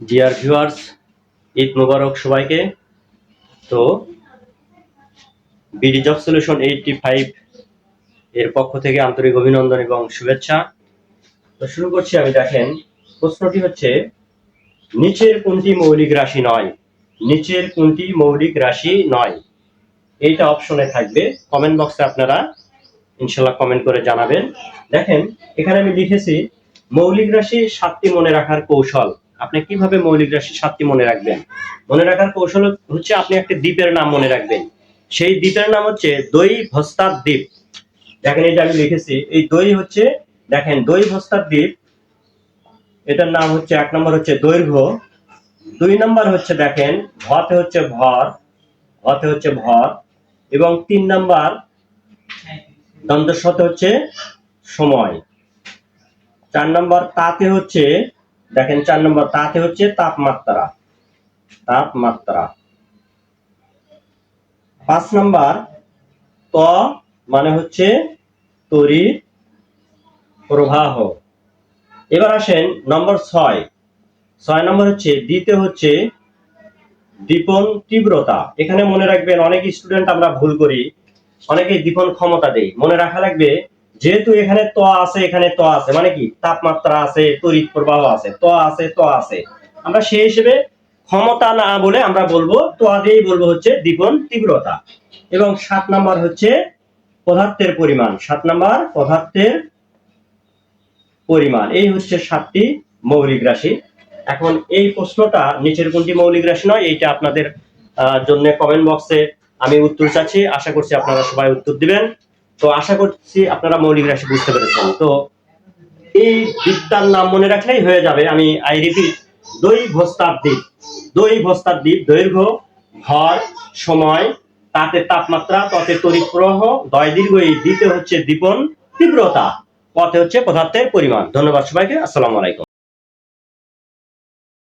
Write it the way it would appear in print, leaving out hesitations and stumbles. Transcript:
Dear viewers, Eid মোবারক সবাইকে। তো BD job solution 85 এর পক্ষ থেকে আন্তরিক অভিনন্দন এবং শুভেচ্ছা। তো শুরু করছি আমি। দেখেন, প্রশ্নটি হচ্ছে নিচের কোনটি মৌলিক রাশি নয়? নিচের কোনটি মৌলিক রাশি নয়? এইটা অপশনে থাকবে। কমেন্ট বক্সে আপনারা ইনশাআল্লাহ কমেন্ট করে জানাবেন। দেখেন, এখানে আমি লিখেছি মৌলিক রাশি 7টি মনে রাখার কৌশল। আপনি কিভাবে মৌলিক রাশি 7টি মনে রাখবেন? মনে রাখার কৌশল হচ্ছে আপনি একটা দ্বীপের নাম মনে রাখবেন। সেই দ্বীপের নাম হচ্ছে দই-ভস্তার দ্বীপ। দেখেন, এটা আমি লিখেছি। এই দই হচ্ছে, দেখেন, দই-ভস্তার দ্বীপ, এটার নাম হচ্ছে 1 নম্বর হচ্ছে দৈর্ঘ্য, 2 নম্বর হচ্ছে দেখেন ভতে হচ্ছে ভর, ভতে হচ্ছে ভর, এবং 3 নম্বর দন্তস্বতে হচ্ছে সময়। 4 নম্বর তাতে হচ্ছে, দেখেন 4 নম্বর তাতে হচ্ছে তাপমাত্রা, তাপমাত্রা। 5 নম্বর ত মানে হচ্ছে তড়িৎ প্রবাহ। এবার আসেন নম্বর 6। 6 নম্বর হচ্ছে দিতে হচ্ছে দীপন তীব্রতা। এখানে মনে রাখবেন, অনেক স্টুডেন্ট আমরা ভুল করি, অনেকেই দীপন ক্ষমতা দেই। মনে রাখা লাগবে, যেহেতু এখানে ত আছে, এখানে ত আছে মানে কি তাপমাত্রা আছে, তড়িৎ প্রবাহ আছে, ত আছে, ত আছে, আমরা সেই হিসেবে ক্ষমতা না বলে আমরা বলবো ত দিয়েই বলবো হচ্ছে দীপন তীব্রতা। এবং 7 নাম্বার হচ্ছে পদার্থের পরিমাণ। 7 নাম্বার পদার্থের পরিমাণ। এই হচ্ছে 7টি মৌলিক রাশি। এখন এই প্রশ্নটা নিচের কোনটি মৌলিক রাশি নয়, এইটা আপনাদের জন্য কমেন্ট বক্সে আমি উত্তর চাচ্ছি। আশা করছি আপনারা সবাই উত্তর দিবেন। তো আশা করছি আপনারা মৌলিক রাশি বুঝতে পেরেছেন। তো এই দ্বীপটার নাম মনে রাখলেই হয়ে যাবে। আমি রিপিট, দই-ভস্তার দ্বীপ। দই-ভস্তার দ্বীপ, দৈর্ঘ্য, ভর, সময়, তাতে তাপমাত্রা, ততে তড়িৎ প্রবাহ, দয় দীর্ঘ, এই দিতে হচ্ছে দীপন তীব্রতা, পথে হচ্ছে পদার্থের পরিমাণ। ধন্যবাদ সবাইকে। আসসালামু আলাইকুম।